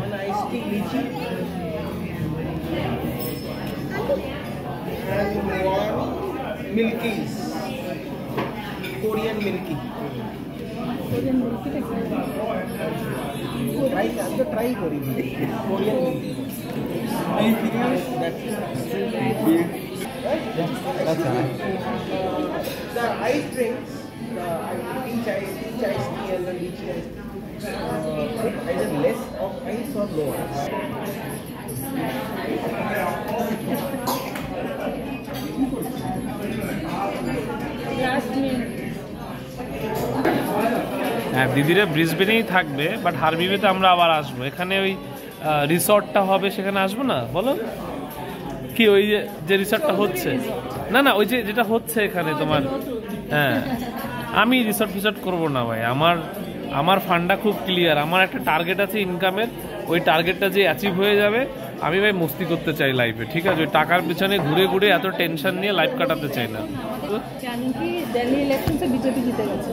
one iced tea lychee, and one Milky's, Korean Milky. Korean Milky Try Korean Milky. That's right. The ice drinks, the peach iced tea and the lychee iced tea, either less of ice or no ice. Last minute. হ্যাঁ দিদিরা ব্রিসবেনেই থাকবে, but হারবিবেতে আমরা আবার আসবো। এখানে ওই রিসর্টটা হবে, সেখানে আসবো না বলো কি? ওই যে রিসর্টটা হচ্ছে, না না ওই যেটা হচ্ছে এখানে তোমার, হ্যাঁ আমি রিসর্ট করবো না ভাই। আমার ফান্ডটা খুব ক্লিয়ার, আমার একটা টার্গেট আছে ইনকামের, ওই টার্গেটটা যে অ্যাচিভ হয়ে যাবে আমি ভাই মস্তি করতে চাই লাইফে, ঠিক আছে? ওই টাকার পিছনে ঘুরে ঘুরে এত টেনশন নিয়ে লাইফ কাটাতে চাই না। জানি কি দিল্লি ইলেকশন বিজেপি জিতে গেছে।